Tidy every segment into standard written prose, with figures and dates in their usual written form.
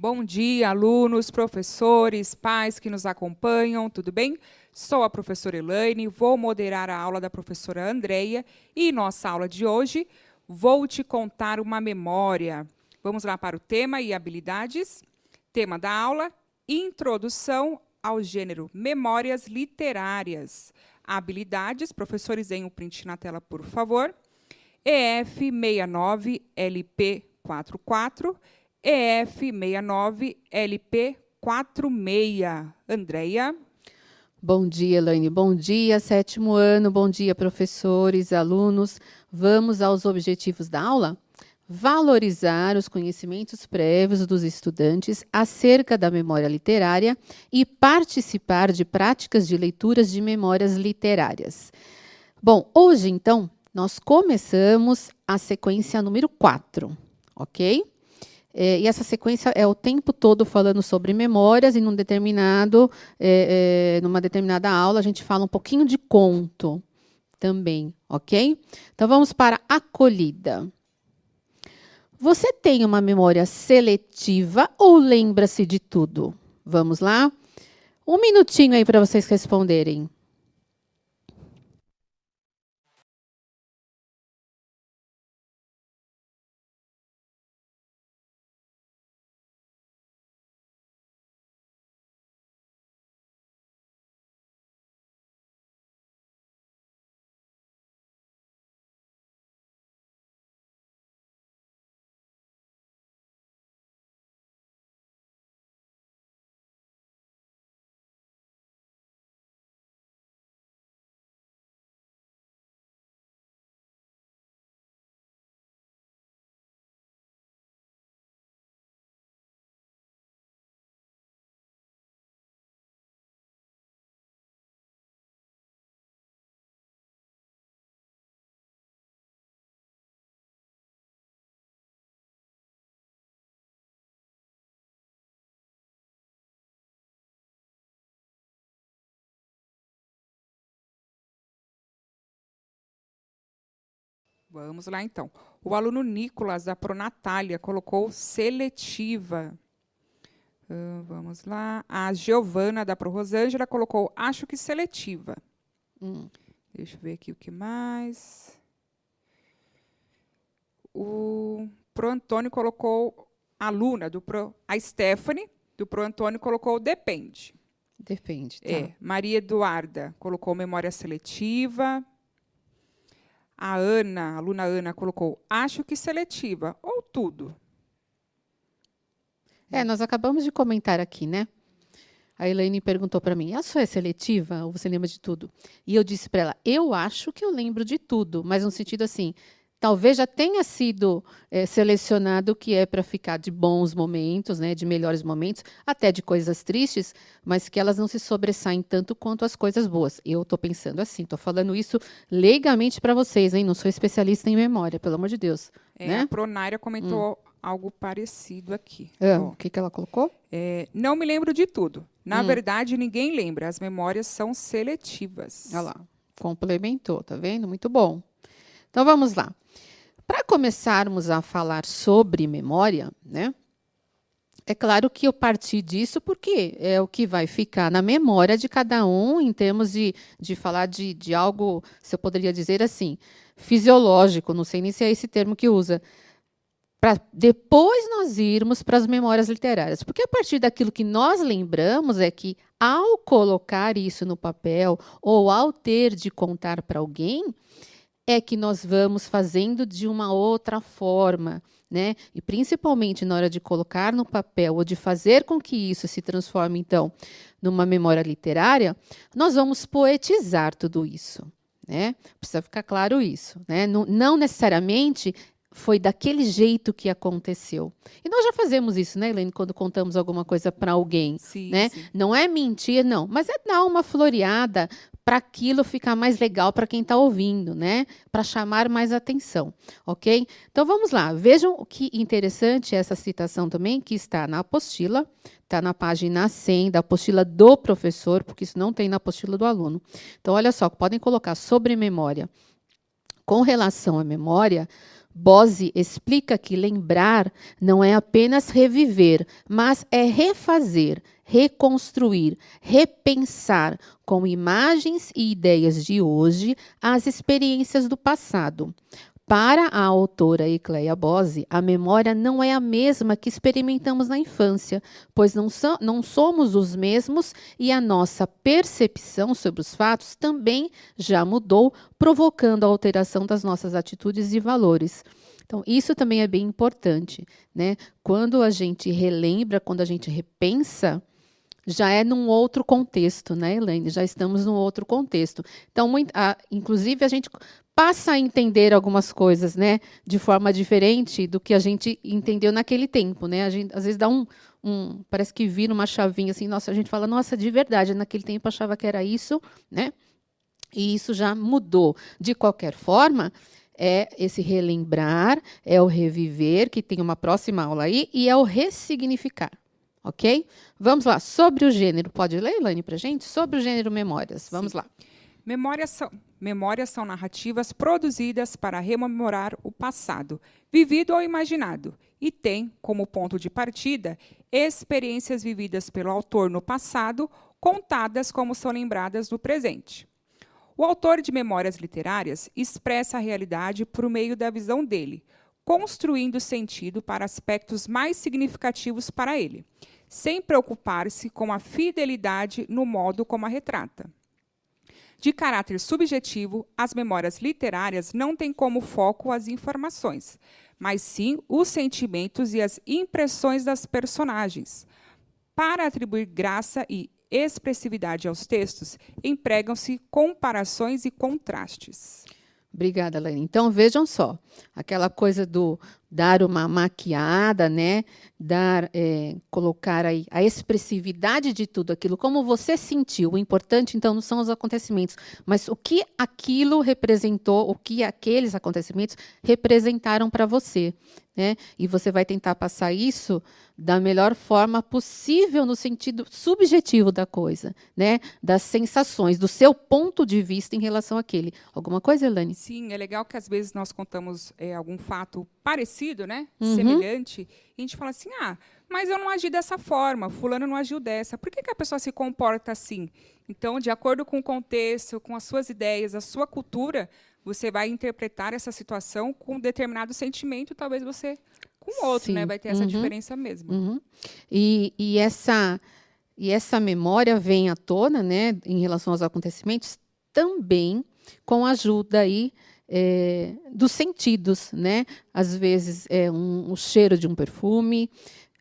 Bom dia, alunos, professores, pais que nos acompanham, tudo bem? Sou a professora Elaine, vou moderar a aula da professora Andreia e nossa aula de hoje vou te contar uma memória. Vamos lá para o tema e habilidades. Tema da aula, introdução ao gênero memórias literárias. Habilidades, professores, deem um print na tela, por favor. EF69LP44, EF69LP46. Andreia. Bom dia, Elaine. Bom dia, 7º ano. Bom dia, professores, alunos. Vamos aos objetivos da aula? Valorizar os conhecimentos prévios dos estudantes acerca da memória literária e participar de práticas de leituras de memórias literárias. Bom, hoje, então, nós começamos a sequência número 4, ok? E essa sequência é o tempo todo falando sobre memórias e numa determinada aula a gente fala um pouquinho de conto também, ok? Então, vamos para a acolhida. Você tem uma memória seletiva ou lembra-se de tudo? Vamos lá? Um minutinho aí para vocês responderem. Vamos lá, então. O aluno Nicolas, da Pronatália, colocou seletiva. Vamos lá. A Giovana, da Pro Rosângela, colocou acho que seletiva. Deixa eu ver aqui o que mais. O Pro Antônio colocou aluna, a Stephanie, do Pro Antônio, colocou depende. Depende. Tá. Maria Eduarda colocou memória seletiva. A Ana, a aluna Ana, colocou acho que seletiva, ou tudo. Nós acabamos de comentar aqui, né? A Elaine perguntou para mim, a sua é seletiva ou você lembra de tudo? E eu disse para ela, eu acho que eu lembro de tudo, mas no sentido assim, talvez já tenha sido selecionado o que é para ficar de bons momentos, né, de melhores momentos, até de coisas tristes, mas que elas não se sobressaem tanto quanto as coisas boas. Eu estou pensando assim, estou falando isso leigamente para vocês, hein? Não sou especialista em memória, pelo amor de Deus. Né? A Pronária comentou algo parecido aqui. O que ela colocou? Não me lembro de tudo. Na verdade, ninguém lembra. As memórias são seletivas. Olha lá, complementou, tá vendo? Muito bom. Então, vamos lá. Para começarmos a falar sobre memória, né? É claro que eu parti disso porque é o que vai ficar na memória de cada um em termos de falar de algo, se eu poderia dizer assim, fisiológico, não sei nem se é esse termo que usa, para depois nós irmos para as memórias literárias. Porque a partir daquilo que nós lembramos é que, ao colocar isso no papel ou ao ter de contar para alguém, é que nós vamos fazendo de uma outra forma, né? E principalmente na hora de colocar no papel ou de fazer com que isso se transforme, então, numa memória literária, nós vamos poetizar tudo isso, né? Precisa ficar claro isso, né? Não necessariamente foi daquele jeito que aconteceu. E nós já fazemos isso, né, Elaine, quando contamos alguma coisa para alguém, sim, né? Sim. Não é mentir, não, mas é dar uma floreada para aquilo ficar mais legal para quem está ouvindo, né? Para chamar mais atenção, ok? Então, vamos lá. Vejam o que interessante essa citação também, que está na apostila, está na página 100 da apostila do professor, porque isso não tem na apostila do aluno. Então, olha só, podem colocar sobre memória. Com relação à memória, Bose explica que lembrar não é apenas reviver, mas é refazer, reconstruir, repensar com imagens e ideias de hoje as experiências do passado. Para a autora Ecleia Bose, a memória não é a mesma que experimentamos na infância, pois não somos os mesmos e a nossa percepção sobre os fatos também já mudou, provocando a alteração das nossas atitudes e valores. Então, isso também é bem importante, né? Quando a gente relembra, quando a gente repensa, já é num outro contexto, né, Elaine? Já estamos num outro contexto. Então, inclusive, a gente passa a entender algumas coisas, né, de forma diferente do que a gente entendeu naquele tempo, né? A gente, às vezes, dá parece que vira uma chavinha assim, nossa, a gente fala, nossa, de verdade, naquele tempo achava que era isso, né? E isso já mudou. De qualquer forma, é esse relembrar, é o reviver, que tem uma próxima aula aí, e é o ressignificar. Ok? Vamos lá. Sobre o gênero. Pode ler, Elaine, para a gente? Sobre o gênero memórias. Vamos Sim. lá. Memórias são narrativas produzidas para rememorar o passado, vivido ou imaginado, e têm como ponto de partida experiências vividas pelo autor no passado, contadas como são lembradas no presente. O autor de memórias literárias expressa a realidade por meio da visão dele, construindo sentido para aspectos mais significativos para ele, sem preocupar-se com a fidelidade no modo como a retrata. De caráter subjetivo, as memórias literárias não têm como foco as informações, mas sim os sentimentos e as impressões das personagens. Para atribuir graça e expressividade aos textos, empregam-se comparações e contrastes. Obrigada, Elaine. Então, vejam só, aquela coisa do dar uma maquiada, né? Colocar aí a expressividade de tudo aquilo, como você sentiu. O importante, então, não são os acontecimentos, mas o que aquilo representou, o que aqueles acontecimentos representaram para você. Né? E você vai tentar passar isso da melhor forma possível no sentido subjetivo da coisa, né? Das sensações, do seu ponto de vista em relação àquele. Alguma coisa, Elaine? Sim, é legal que às vezes nós contamos algum fato parecido, né? Uhum. Semelhante, e a gente fala assim, mas eu não agi dessa forma, fulano não agiu dessa. Por que a pessoa se comporta assim? Então, de acordo com o contexto, com as suas ideias, a sua cultura, você vai interpretar essa situação com um determinado sentimento, talvez você com outro, né? Sim. Vai ter essa diferença mesmo. Uhum. E essa memória vem à tona, né, em relação aos acontecimentos, também com a ajuda aí, dos sentidos, né? Às vezes é o cheiro de um perfume,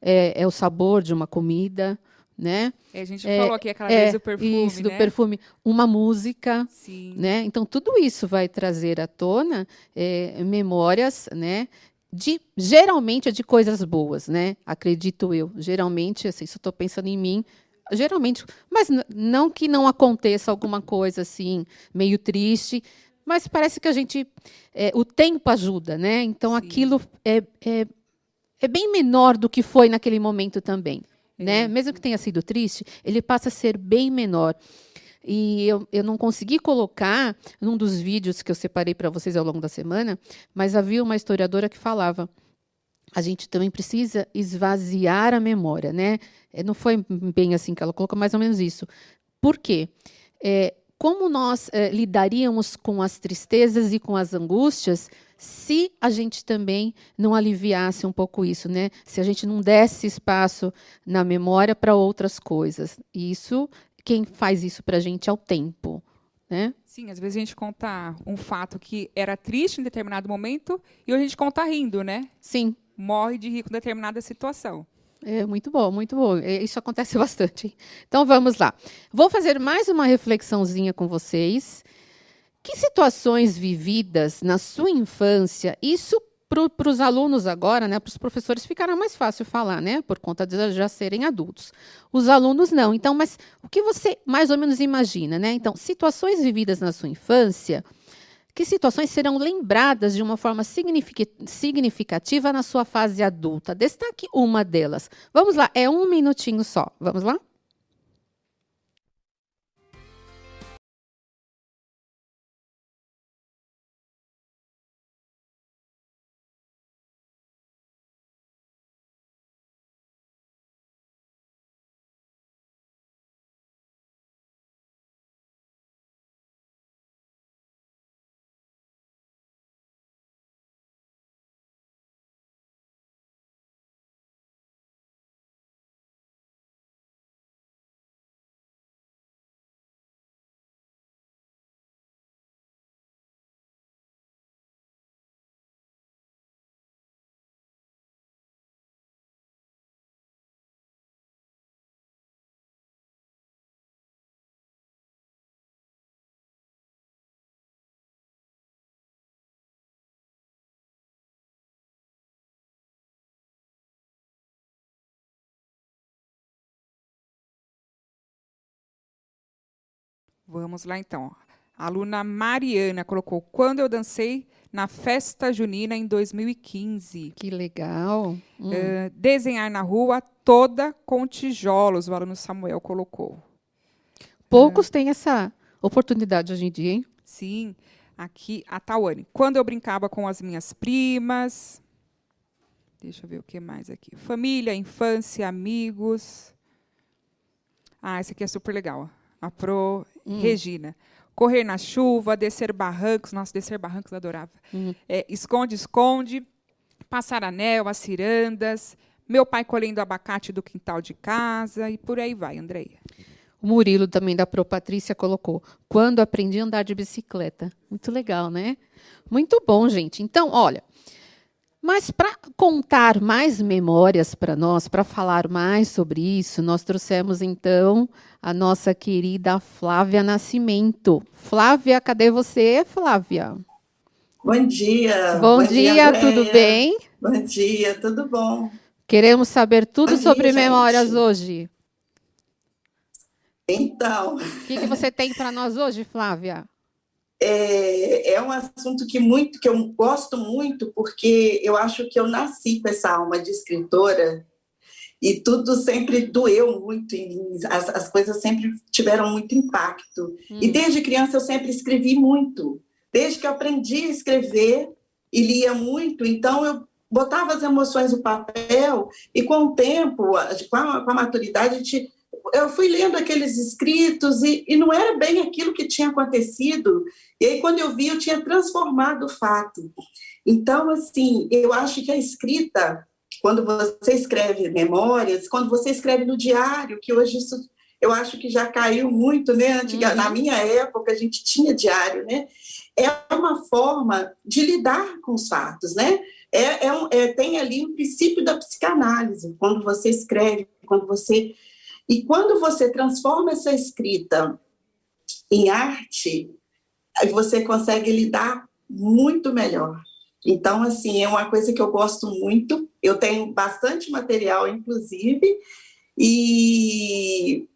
é o sabor de uma comida, né? A gente falou aqui aquela vez do perfume, isso, do né? perfume, uma música, Sim. né? Então tudo isso vai trazer à tona memórias, né? Geralmente é de coisas boas, né? Acredito eu. Geralmente, assim, se eu estou pensando em mim, geralmente, mas não que não aconteça alguma coisa assim meio triste, mas parece que a gente, o tempo ajuda, né? Então Sim. aquilo é bem menor do que foi naquele momento também, né? Mesmo que tenha sido triste, ele passa a ser bem menor. E eu não consegui colocar num dos vídeos que eu separei para vocês ao longo da semana, mas havia uma historiadora que falava: a gente também precisa esvaziar a memória, né? Não foi bem assim que ela colocou, mais ou menos isso. Por quê? Como nós lidaríamos com as tristezas e com as angústias se a gente também não aliviasse um pouco isso, né? Se a gente não desse espaço na memória para outras coisas. E isso, quem faz isso para a gente é o tempo, né? Sim, às vezes a gente conta um fato que era triste em determinado momento e hoje a gente conta rindo, né? Sim. Morre de rir com determinada situação. É muito bom, muito bom. Isso acontece bastante. Então vamos lá. Vou fazer mais uma reflexãozinha com vocês. Que situações vividas na sua infância, isso para os alunos agora, né, para os professores ficará mais fácil falar, né, por conta de já serem adultos. Os alunos não. Então, mas o que você mais ou menos imagina, né? Então, situações vividas na sua infância, que situações serão lembradas de uma forma significativa na sua fase adulta? Destaque uma delas. Vamos lá, é 1 minutinho só. Vamos lá? Vamos lá, então. A aluna Mariana colocou: quando eu dancei na festa junina em 2015. Que legal. Desenhar na rua toda com tijolos, o aluno Samuel colocou. Poucos têm essa oportunidade hoje em dia, hein? Sim, aqui a Tawane. Quando eu brincava com as minhas primas. Deixa eu ver o que mais aqui. Família, infância, amigos. Ah, esse aqui é super legal. A Pro Regina. Correr na chuva, descer barrancos. Nossa, descer barrancos, eu adorava. Esconde, esconde. Passar anel, as cirandas. Meu pai colhendo abacate do quintal de casa. E por aí vai, Andreia. O Murilo, também da Pro Patrícia, colocou: quando aprendi a andar de bicicleta. Muito legal, né? Muito bom, gente. Então, olha, mas para contar mais memórias para nós, para falar mais sobre isso, nós trouxemos, então, a nossa querida Flávia Nascimento. Flávia, cadê você, Flávia? Bom dia. Bom dia, Andréia. tudo bem? Bom dia, tudo bom? Queremos saber tudo Bom sobre dia, memórias gente. hoje. Então, O que você tem para nós hoje, Flávia? é um assunto que eu gosto muito, porque eu acho que eu nasci com essa alma de escritora e tudo sempre doeu muito em mim, as coisas sempre tiveram muito impacto. E desde criança eu sempre escrevi muito, desde que eu aprendi a escrever e lia muito, então eu botava as emoções no papel e com o tempo, com a maturidade, eu fui lendo aqueles escritos e não era bem aquilo que tinha acontecido. E aí, quando eu vi, eu tinha transformado o fato. Então, assim, eu acho que a escrita, quando você escreve memórias, quando você escreve no diário, que hoje isso eu acho que já caiu muito, né? Na minha época, a gente tinha diário, né? É uma forma de lidar com os fatos, né? Tem ali o princípio da psicanálise, quando você escreve, E quando você transforma essa escrita em arte, aí você consegue lidar muito melhor. Então, assim, é uma coisa que eu gosto muito. Eu tenho bastante material, inclusive, e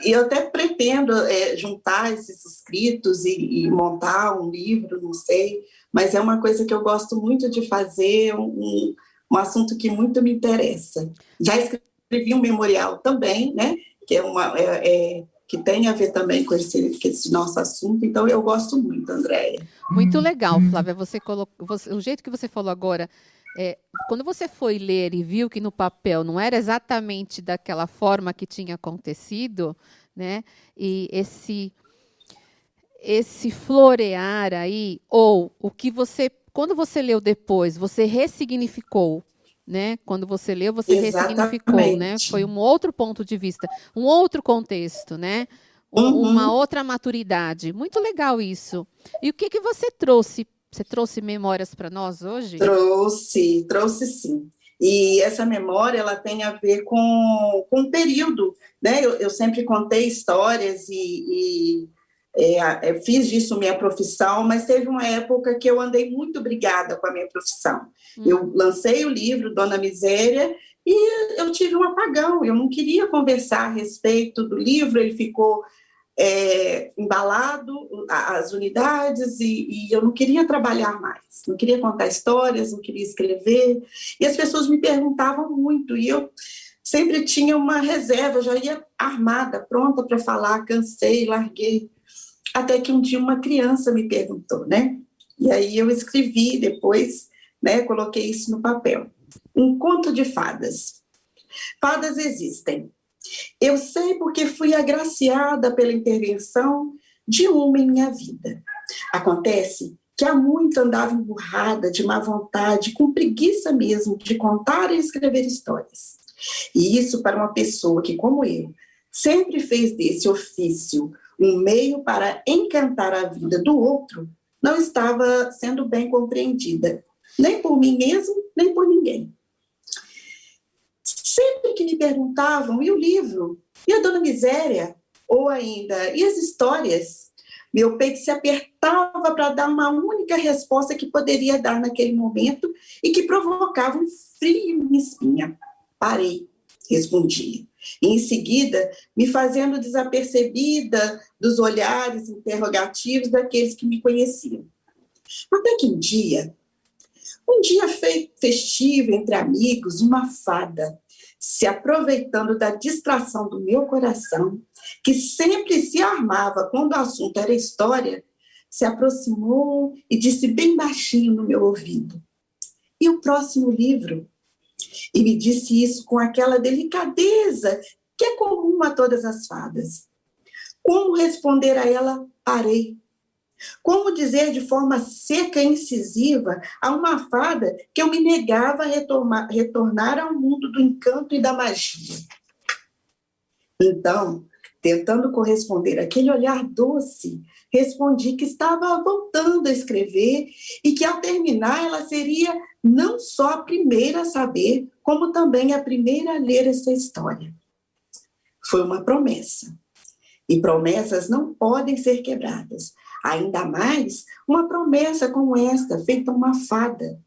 eu até pretendo juntar esses escritos e montar um livro, não sei, mas é uma coisa que eu gosto muito de fazer, um assunto que muito me interessa. Já escrevi um memorial também, né? Que que tem a ver também com esse nosso assunto, então eu gosto muito, Andréia. Muito legal, Flávia. O jeito que você falou agora, quando você foi ler e viu que no papel não era exatamente daquela forma que tinha acontecido, né? E esse florear aí, ou o que você, quando você leu depois, você ressignificou. Né? Quando você leu, você ressignificou, né? Foi um outro ponto de vista, um outro contexto, né? Uma outra maturidade. Muito legal isso. E o que você trouxe? Você trouxe memórias para nós hoje? Trouxe sim. E essa memória, ela tem a ver com um período, né? Eu sempre contei histórias fiz disso minha profissão, mas teve uma época que eu andei muito brigada com a minha profissão. Eu lancei o livro Dona Miséria e eu tive um apagão, eu não queria conversar a respeito do livro, ele ficou embalado, as unidades, e eu não queria trabalhar mais, não queria contar histórias, não queria escrever, e as pessoas me perguntavam muito, e eu sempre tinha uma reserva, eu já ia armada, pronta para falar, cansei, larguei. Até que um dia uma criança me perguntou, né? E aí eu escrevi depois, né? Coloquei isso no papel. Um conto de fadas. Fadas existem. Eu sei porque fui agraciada pela intervenção de uma em minha vida. Acontece que há muito andava emburrada, de má vontade, com preguiça mesmo de contar e escrever histórias. E isso para uma pessoa que, como eu, sempre fez desse ofício um meio para encantar a vida do outro, não estava sendo bem compreendida, nem por mim mesmo, nem por ninguém. Sempre que me perguntavam, e o livro? E a Dona Miséria? Ou ainda, e as histórias? Meu peito se apertava para dar uma única resposta que poderia dar naquele momento e que provocava um frio em minha espinha. Parei. respondia. E, em seguida, me fazendo desapercebida dos olhares interrogativos daqueles que me conheciam. Até que um dia festivo entre amigos, uma fada, se aproveitando da distração do meu coração, que sempre se armava quando o assunto era história, se aproximou e disse bem baixinho no meu ouvido: "E o próximo livro?" E me disse isso com aquela delicadeza que é comum a todas as fadas. Como responder a ela, parei. Como dizer de forma seca e incisiva a uma fada que eu me negava a retornar ao mundo do encanto e da magia? Então, tentando corresponder àquele olhar doce, respondi que estava voltando a escrever e que, ao terminar, ela seria não só a primeira a saber, como também a primeira a ler essa história. Foi uma promessa. E promessas não podem ser quebradas. Ainda mais uma promessa como esta, feita a uma fada.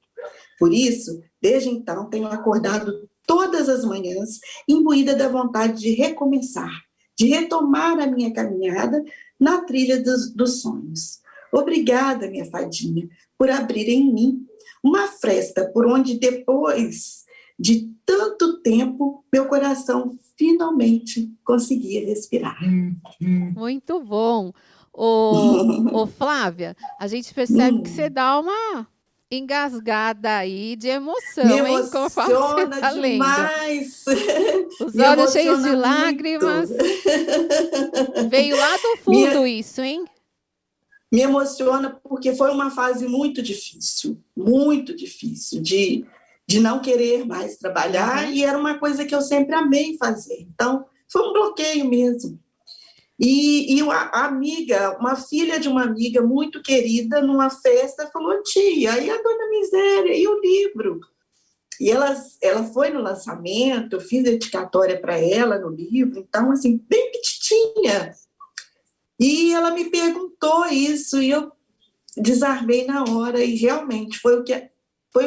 Por isso, desde então, tenho acordado todas as manhãs imbuída da vontade de recomeçar, de retomar a minha caminhada na trilha dos sonhos. Obrigada, minha fadinha, por abrir em mim uma fresta por onde, depois de tanto tempo, meu coração finalmente conseguia respirar. Muito bom. Ô, Flávia, a gente percebe que você dá uma engasgada aí de emoção, Me hein? Conforme você emociona tá demais. Os Me olhos cheios de emociona lágrimas. muito. Veio lá do fundo isso, hein? Me emociona porque foi uma fase muito difícil de não querer mais trabalhar, e era uma coisa que eu sempre amei fazer. Então, foi um bloqueio mesmo. E uma filha de uma amiga muito querida, numa festa, falou: "Tia, e a Dona Miséria, e o livro?" E ela foi no lançamento, eu fiz dedicatória para ela no livro, então, assim, bem petitinha. E ela me perguntou isso, e eu desarmei na hora, e realmente foi o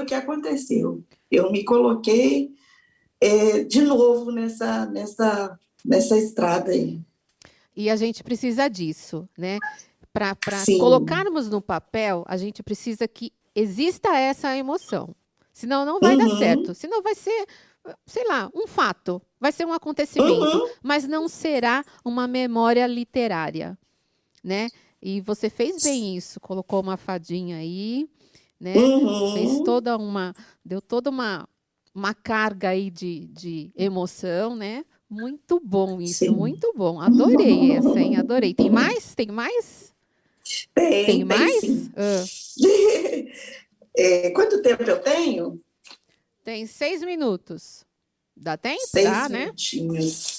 que aconteceu. Eu me coloquei de novo nessa estrada aí. E a gente precisa disso, né? Para Sim. colocarmos no papel, a gente precisa que exista essa emoção. Senão não vai dar certo. Senão vai ser, sei lá, um fato. Vai ser um acontecimento. Mas não será uma memória literária, né? E você fez bem isso. Colocou uma fadinha aí, né? Deu toda uma carga aí de emoção, né? Muito bom isso, Sim. muito bom. Adorei essa, hein? Adorei. Tem mais? Tem mais? Tem mais? Sim. Quanto tempo eu tenho? Tem 6 minutos. Dá tempo? 6 né? minutinhos.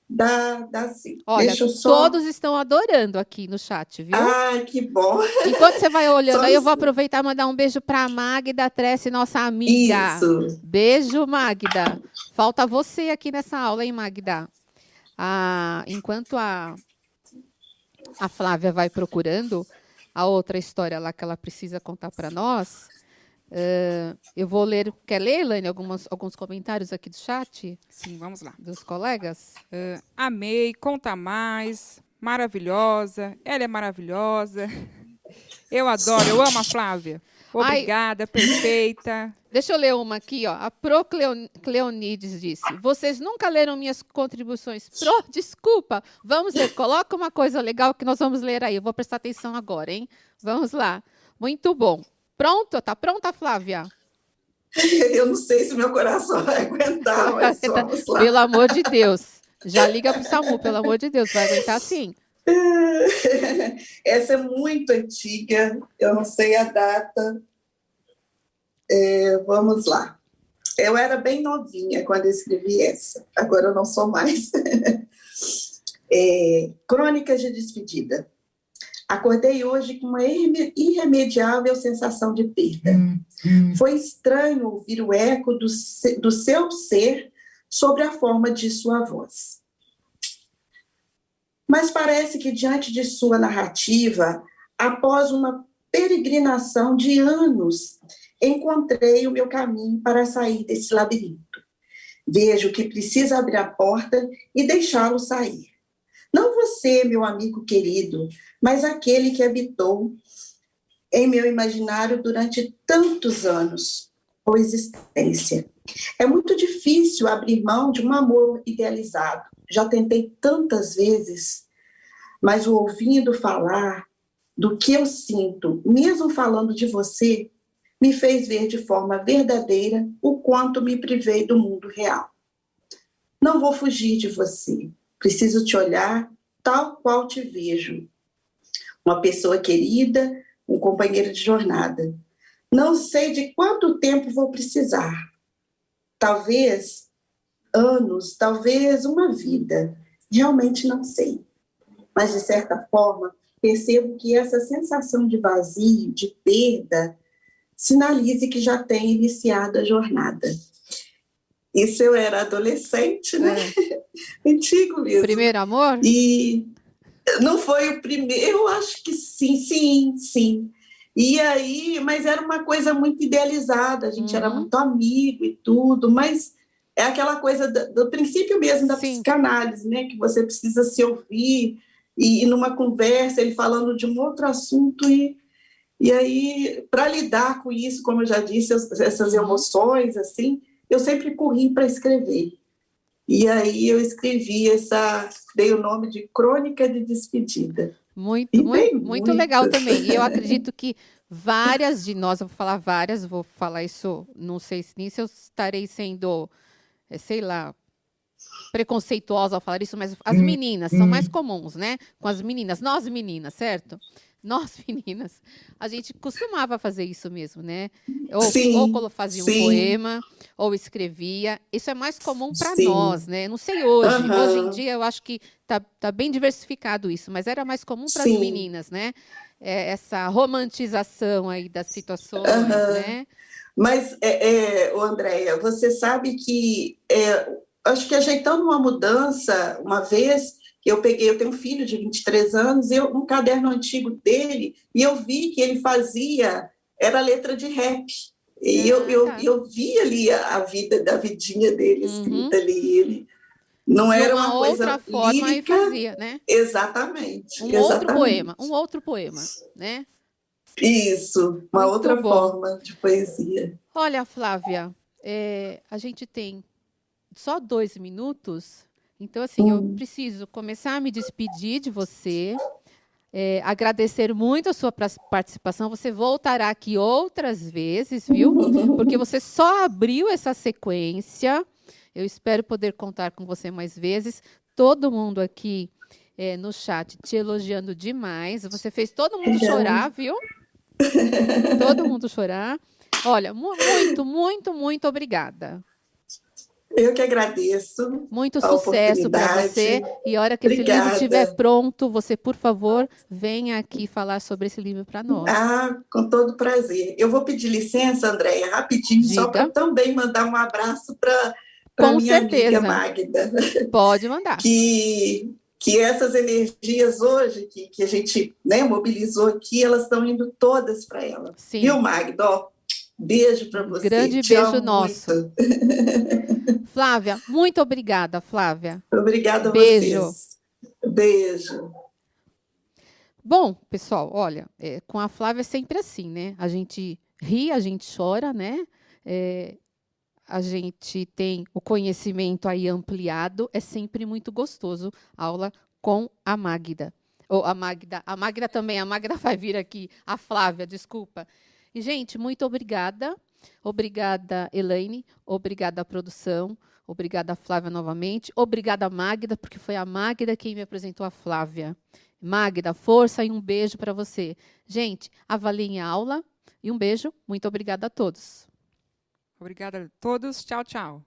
Dá sim. Olha, Deixa eu todos estão adorando aqui no chat, viu? Ai, que bom. Enquanto você vai olhando aí, eu vou aproveitar e mandar um beijo para a Magda Tresse, nossa amiga. Isso. Beijo, Magda. Falta você aqui nessa aula, hein, Magda? Enquanto a Flávia vai procurando a outra história lá que ela precisa contar para nós, eu vou ler. Quer ler, Elaine, alguns comentários aqui do chat? Sim, vamos lá. Dos colegas? Amei, conta mais, maravilhosa, ela é maravilhosa. Eu adoro, eu amo a Flávia. Obrigada, perfeita. Deixa eu ler uma aqui, ó. A Pro Cleonides disse: "Vocês nunca leram minhas contribuições?" Pro, desculpa. Vamos ler. Coloca uma coisa legal que nós vamos ler aí. Eu vou prestar atenção agora, hein? Vamos lá. Muito bom. Pronto? Tá pronta, Flávia? Eu não sei se meu coração vai aguentar, mas vamos lá. Pelo amor de Deus. Já liga pro SAMU, pelo amor de Deus. Vai aguentar sim. Essa é muito antiga, eu não sei a data. Vamos lá. Eu era bem novinha quando eu escrevi essa, agora eu não sou mais. Crônicas de despedida. Acordei hoje com uma irremediável sensação de perda. Foi estranho ouvir o eco do seu ser sobre a forma de sua voz. Mas parece que, diante de sua narrativa, após uma peregrinação de anos, encontrei o meu caminho para sair desse labirinto. Vejo que precisa abrir a porta e deixá-lo sair. Não você, meu amigo querido, mas aquele que habitou em meu imaginário durante tantos anos ou existência. É muito difícil abrir mão de um amor idealizado. Já tentei tantas vezes, mas o ouvindo falar do que eu sinto, mesmo falando de você, me fez ver de forma verdadeira o quanto me privei do mundo real. Não vou fugir de você. Preciso te olhar tal qual te vejo. Uma pessoa querida, um companheiro de jornada. Não sei de quanto tempo vou precisar. Talvez anos, talvez uma vida. Realmente não sei. Mas, de certa forma, percebo que essa sensação de vazio, de perda, sinalize que já tem iniciado a jornada. Isso eu era adolescente, né? Antigo mesmo. Primeiro amor? E não foi o primeiro, eu acho que sim. E aí, mas era uma coisa muito idealizada, a gente era muito amigo e tudo, mas é aquela coisa do princípio mesmo da psicanálise, né? Que você precisa se ouvir, e numa conversa, ele falando de um outro assunto, e aí, para lidar com isso, como eu já disse, essas emoções, assim, eu sempre corri para escrever. E aí eu escrevi dei o nome de Crônica de Despedida. Muito legal também. E eu acredito que várias de nós, eu vou falar isso, não sei se nem se eu estarei sendo, sei lá, preconceituosa ao falar isso, mas as meninas são mais comuns, né? Com as meninas, nós meninas, certo? Nós meninas, a gente costumava fazer isso mesmo, né? Ou fazia um poema, ou escrevia. Isso é mais comum para nós, né? Não sei hoje. Hoje em dia eu acho que tá bem diversificado isso, mas era mais comum para as meninas, né? Essa romantização aí das situações, né? Mas, Andréia, você sabe que acho que ajeitando uma mudança, uma vez eu tenho um filho de 23 anos, um caderno antigo dele, e eu vi que ele era letra de rap. E eu vi ali a vidinha dele escrita ali. Ele não era uma coisa outra forma lírica. E fazia, né? Exatamente. Um outro poema, né? Isso, uma outra forma de poesia. Olha, Flávia, a gente tem só 2 minutos. Então, assim, eu preciso começar a me despedir de você, agradecer muito a sua participação. Você voltará aqui outras vezes, viu? Porque você só abriu essa sequência. Eu espero poder contar com você mais vezes. Todo mundo aqui no chat te elogiando demais. Você fez todo mundo chorar, viu? Todo mundo chorar. Olha, muito obrigada. Eu que agradeço. Muito sucesso para você. E a hora que esse livro estiver pronto, você, por favor, venha aqui falar sobre esse livro para nós. Com todo prazer. Eu vou pedir licença, Andréia, rapidinho, só para também mandar um abraço para minha amiga Magda. Pode mandar. Que essas energias hoje, que a gente, né, mobilizou aqui, elas estão indo todas para ela. Sim. Viu, Magda? Beijo para você. Grande beijo nosso. Flávia, muito obrigada, Flávia. Obrigada a Beijo. vocês. Beijo. Bom, pessoal, olha, com a Flávia é sempre assim, né? A gente ri, a gente chora, né? A gente tem o conhecimento aí ampliado, é sempre muito gostoso a aula com a Magda. Ou a Magda também, a Magda vai vir aqui, a Flávia, desculpa. E, gente, muito obrigada. Obrigada, Elaine. Obrigada, produção. Obrigada, Flávia, novamente. Obrigada, Magda, porque foi a Magda quem me apresentou a Flávia. Magda, força e um beijo para você. Gente, avaliem a aula e um beijo. Muito obrigada a todos. Obrigada a todos. Tchau, tchau.